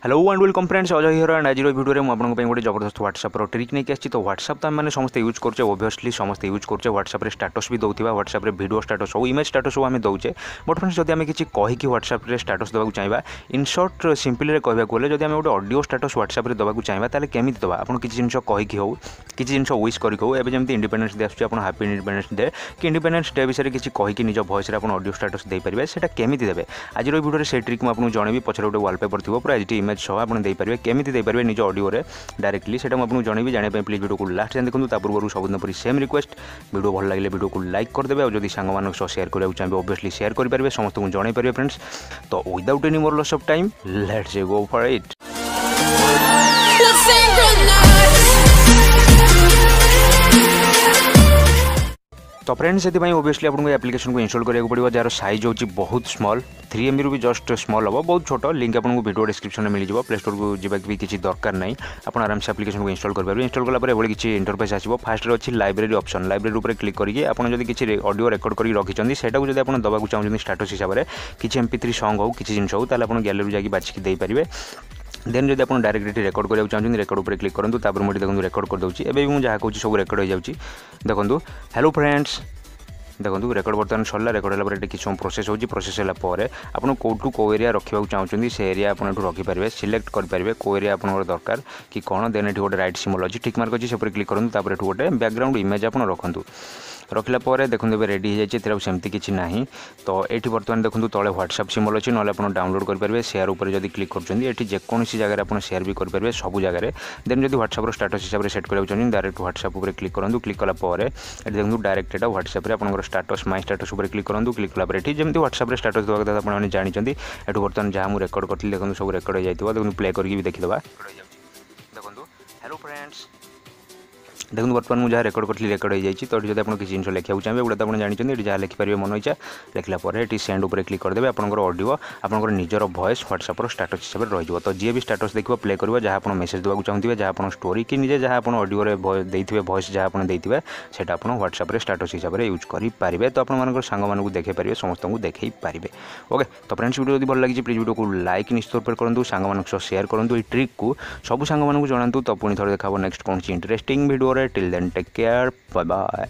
Hello and welcome friends Ajay hero and आज video में आपको गोटे जबरदस्त व्हाट्सएप ट्रिक नहीं आसी। तो व्हाट्सएप तो आम समस्त यूज करचे, ओबियसली समस्त यूज करचे। व्हाट्सएप स्टाटस भी दौथा, व्हाट्सएप वीडियो स्टाटस हो, इमेज स्टाटस हो आम दौचे। बट फ्रेंड्स जब आम किसी कहीकि व्हाट्सएप स्टाटस देवाक चाहिए, इन शॉर्ट सिंपल कहवाक गले जब आम गोटे ऑडियो स्टाटस व्हाट्सएप देवाक चाहिए ताले केमिति दबा। आपन किसी जिनिस कहीकि हो, किसी जिनिस विश करिक हो, एबे जेमति इंडिपेंडेंस डे आसुची, आपन हैप्पी इंडिपेंडेंस डे कि इंडिपेंडेंस डे विषय किसी कहीकि निज वॉइस रे आपन ऑडियो स्टाटस दे पारिबे। सेटा केमिति देबे आज वीडियो से ट्रिक मुझे जनइबी। पछरे गोटे वॉलपेपर थिबो पूरा एचडी इमेज सह आपन दे पारिबे, केमिति दे पारिबे निज ऑडियो रे डायरेक्टली सेटा मैं आपको जनइबी। जाने प्लीज वीडियो को लास्ट जान देखो। पूर्व सबुदिन पर सेम रिक्वेस्ट, वीडियो भल लगे वीडियो को लाइक करदेवे और जब सांग सह शेयर करने चाहिए ओबियसली शेयर करेंगे, समस्त को जन पारे फ्रेंड्स। तो without any more loss of time let's go for it. तो फ्रेंड्स से ओबियसली आपको एप्लिकेशन को इंस्टॉल करा पड़ो, जार साइज होची बहुत स्मॉल, 3 MB भी जस्ट स्मॉल हम, बहुत छोट। लिंक आपको वीडियो डिस्क्रिप्शन में मिल जाए। प्ले स्टोर को जावाक भी किसी दरकार नहीं, आप आराम से एप्लिकेशन को इंस्टॉल करेंगे। इंस्टॉल कलापर किसी इंटरफेस आसो। फास्ट अच्छी लाइब्रेरी ऑप्शन, लाइब्रेरी ऊपर क्लिक करके आपड़ जब किसी ऑडियो रेकर्ड कर रखी से दबाक चाहते स्टाटस हिसाब से किसी MP3 सॉन्ग हो, किसी जिन हो, आप गैलरी जाकि बाछिकी देपारे। देन जब आप डायरेक्ट रेकर्ड करने चाहते रेकर्ड ऊपर क्लिक करूँ। तापर मुझे देखो रेकर्ड कर दूसरी। एवं मुझे जहाँ कहूँ सब रेकर्ड हो जाऊँगी। देखो हेलो फ्रेंड्स, देखो रेकर्ड बर्तमान सरला। रेकर्ड होगा किसी समय प्रोसेस होगी। प्रोसेस होगापर आपको कौटू कौ एरिया रखा चाहते से एरिया आप रखिपारे, सिलेक्ट करेंगे कौ एरिया आप दरकार कि कौन। देन ये गोटे राइट सिम्बल अच्छी टिक मार्क अच्छी से क्लिक करूँ। तापर गोटे बैकग्राउंड इमेज आप रखुद। रखला देखो ए रेडी हो जाए, सेमती किसी ना। तो ये बर्तमान देखो तले व्हाट्सएप सिम्बल अच्छी, ना आप डाउनलोड करेंगे। शेयर उपर जब क्लिक कर जेकोसी जगह आप शेयर भी करेंगे, सब जगह। देन जब व्हाट्सएप स्टाटस हिसाब से सेट करना चाहते डायरेक्ट व्हाट्सएप उपर क्लिक करूँ। क्लिक कलापर देखो डायरेक्ट एटा व्हाट्सएप आप स्टाटस माई स्टाटस उपर क्लिक करूँ। क्लिक कलापर ये जमी व्हाट्सएप स्टाटस देवा कथा आपने जानते। ये बर्तमान जहाँ मुझे रेकर्ड करी देखो सब रेकर्ड हो जाए। देखो प्ले करके भी देखीदे। देखो हेलो फ्रेंड्स, देखो बर्तमान मुझे जहाँ रेकर्ड करी रेकर्ड हो जाए। तो ये आप किसी जिन लिखा चाहिए गोटे तो आप जानते ये जहाँ लिखिपारे मन इच्छा लिखला ये सेंड उपर क्लिक करदे। आपंकर ऑडियो आपंकर निजर वॉइस व्हाट्सएप स्टाटस हिसाब से रही। तो जी भी स्टाटस देखो प्ले कर जहाँ आप मेसेज देवाक चाहते, जहाँ आप स्टोरी कि निजे जहाँ आप ऑडियो देते वॉइस जहाँ आप देते से व्हाट्सएप स्टाटस हिसाब से यूज करेंगे। तो आप सांग देखे पारे, समस्त को देखे पारे। ओके तो फ्रेंड्स वीडियो यदि भल लगी प्लीज वीडियो को लाइक निश्चित रूप करूँ, सांग शेयर करूँ। ये ट्रिक को सब सांग जनातु। तो पुणी थोड़े देखा नेक्स्ट कौन interesting video. Till then take care, bye bye.